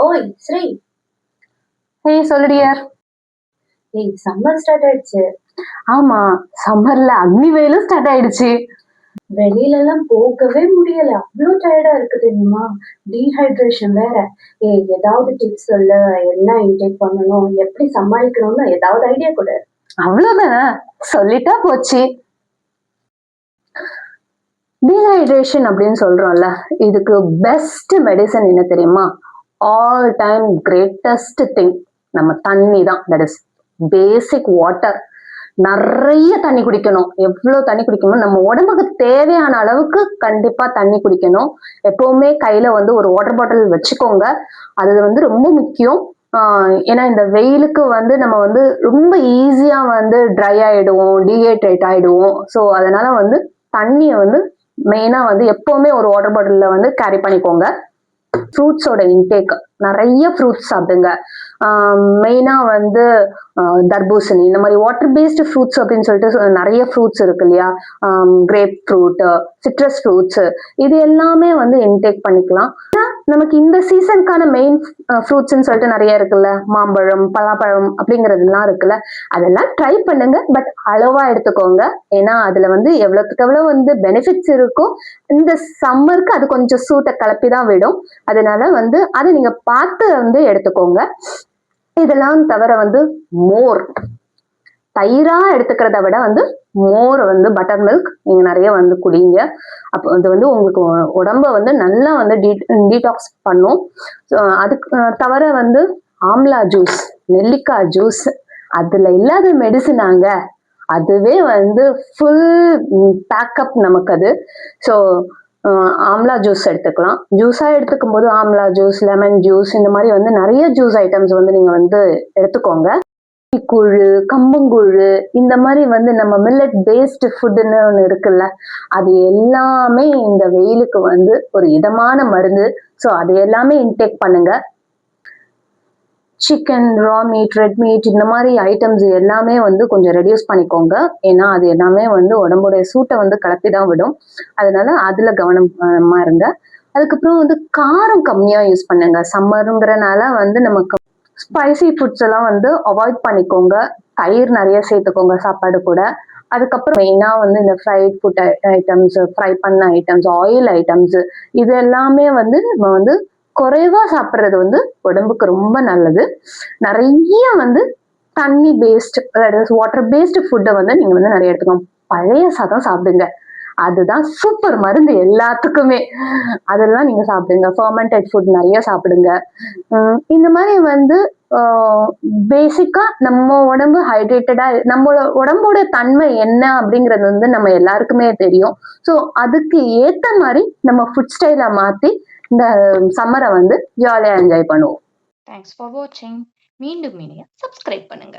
ஓய் Sri. சொல்லுடியார். Summer start ஆயிடுச்சு. ஆமா, சம்மர்ல அக்னி வெயிலும் ஸ்டார்ட் ஆயிடுச்சு. வெளியில எல்லாம் போகவே முடியல, அவ்வளவு டயர்டா இருக்கு தெரியுமா. டீஹைட்ரேஷன் வேற. ஏதாவது டிப்ஸ் சொல்லு, என்ன இன்டேக் பண்ணணும், எப்படி சமாளிக்கணும்னு ஏதாவது ஐடியா கொடு. அவ்வளவுதானே, சொல்லிட்டா போச்சு. டீஹைட்ரேஷன் அப்படின்னு சொல்றோம்ல, இதுக்கு பெஸ்ட் மெடிசன் என்ன தெரியுமா? ஆல் டைம் கிரேட்டஸ்ட் திங் நம்ம தண்ணி தான். That is basic water. நிறைய தண்ணி குடிக்கணும். எவ்வளவு தண்ணி குடிக்கணும், நம்ம உடம்புக்கு தேவையான அளவுக்கு கண்டிப்பா தண்ணி குடிக்கணும். எப்பவுமே கையில வந்து ஒரு வாட்டர் பாட்டில் வச்சுக்கோங்க. அது வந்து ரொம்ப முக்கியம். ஏன்னா இந்த வெயிலுக்கு வந்து நம்ம வந்து ரொம்ப ஈஸியா வந்து ட்ரை ஆயிடுவோம், டீஹைட்ரேட் ஆயிடுவோம். ஸோ அதனால வந்து தண்ணியை வந்து மெயினா வந்து எப்பவுமே ஒரு வாட்டர் பாட்டில்ல வந்து கேரி பண்ணிக்கோங்க. ஃப்ரூட்ஸோட இன்டேக், நிறைய ஃப்ரூட்ஸ் சாப்பிடுங்க. மெயினா வந்து தர்பூசணி, இந்த மாதிரி வாட்டர் பேஸ்டு ஃப்ரூட்ஸ் அப்படின்னு சொல்லிட்டு நிறைய ஃப்ரூட்ஸ் இருக்கு இல்லையா. கிரேப் ஃப்ரூட், சிட்ரஸ் ஃப்ரூட்ஸ், இது எல்லாமே வந்து இன்டேக் பண்ணிக்கலாம். நமக்கு இந்த சீசனுக்கான மெயின் ஃப்ரூட்ஸ்ன்னு சொல்லிட்டு நிறைய இருக்குல்ல, மாம்பழம், பலாப்பழம் அப்படிங்கறதுலாம் இருக்குல்ல, அதெல்லாம் ட்ரை பண்ணுங்க. பட் அளவா எடுத்துக்கோங்க. ஏன்னா அதுல வந்து எவ்வளவுக்கு எவ்வளவு வந்து பெனிஃபிட்ஸ் இருக்கும், இந்த சம்மருக்கு அது கொஞ்சம் சூட்டை கிளப்பி தான் விடும். அதனால வந்து அதை நீங்க பார்த்து வந்து எடுத்துக்கோங்க. இதெல்லாம் தவிர வந்து மோர், தயிரா எடுத்துக்கிறத விட வந்து மோர் வந்து பட்டர் மில்க் நீங்க நிறைய வந்து குடிங்க. அப்போ அது வந்து உங்களுக்கு உடம்ப வந்து நல்லா வந்து டீடாக்ஸ் பண்ணும். அதுக்கு தவிர வந்து ஆம்லா ஜூஸ், நெல்லிக்காய் ஜூஸ், அதுல இல்லாத மெடிசினாங்க, அதுவே வந்து ஃபுல் பேக்கப் நமக்கு அது. ஸோ ஆம்லா ஜூஸ் எடுத்துக்கலாம். ஜூஸா எடுத்துக்கும் போது ஆம்லா ஜூஸ், லெமன் ஜூஸ், இந்த மாதிரி வந்து நிறைய ஜூஸ் ஐட்டம்ஸ் வந்து நீங்க வந்து எடுத்துக்கோங்க. கூழு, கம்பங்கூழு, இந்த மாதிரி வந்து நம்ம மில்லட் பேஸ்டு ஃபுட்னு ஒன்று இருக்குல்ல, அது எல்லாமே இந்த வெயிலுக்கு வந்து ஒரு இதமான மருந்து. ஸோ அது எல்லாமே இன்டேக் பண்ணுங்க. Chicken, raw meat, red meat, இந்த மாதிரி ஐட்டம்ஸ் எல்லாமே வந்து கொஞ்சம் ரெடியூஸ் பண்ணிக்கோங்க. ஏன்னா அது எல்லாமே வந்து உடம்புடைய சூட்டை வந்து கலப்பி தான் விடும். அதனால அதுல கவனமா இருங்க. அதுக்கப்புறம் வந்து காரம் கம்மியா யூஸ் பண்ணுங்க. சம்மருங்கிறனால வந்து நமக்கு ஸ்பைசி ஃபுட்ஸ் எல்லாம் வந்து அவாய்ட் பண்ணிக்கோங்க. தயிர் நிறைய சேர்த்துக்கோங்க சாப்பாடு கூட. அதுக்கப்புறம் மெயினா வந்து இந்த ஃப்ரைட் ஃபுட் ஐட்டம்ஸ், ஃப்ரை பண்ண ஐட்டம்ஸ், ஆயில் ஐட்டம்ஸ், இது எல்லாமே வந்து நம்ம வந்து குறைவா சாப்பிட்றது வந்து உடம்புக்கு ரொம்ப நல்லது. நிறைய வந்து தண்ணி பேஸ்ட், வாட்டர் பேஸ்டு ஃபுட்டை வந்து நீங்க வந்து நிறைய எடுத்துக்கணும். பழைய சாதம் சாப்பிடுங்க, அதுதான் சூப்பர் மருந்து எல்லாத்துக்குமே. அதெல்லாம் நீங்க சாப்பிடுங்க. ஃபர்மெண்டட் ஃபுட் நிறைய சாப்பிடுங்க. இந்த மாதிரி வந்து பேசிக்கா நம்ம உடம்பு ஹைட்ரேட்டடா, நம்மளோட உடம்போட தன்மை என்ன அப்படிங்கிறது வந்து நம்ம எல்லாருக்குமே தெரியும். ஸோ அதுக்கு ஏத்த மாதிரி நம்ம ஃபுட் ஸ்டைலை மாத்தி இந்த சம்மரை வந்து ஜாலியா என்ஜாய் பண்ணுவோம். தேங்க்ஸ் ஃபார் வாட்சிங். மீண்டும் சப்ஸ்கிரைப் பண்ணுங்க.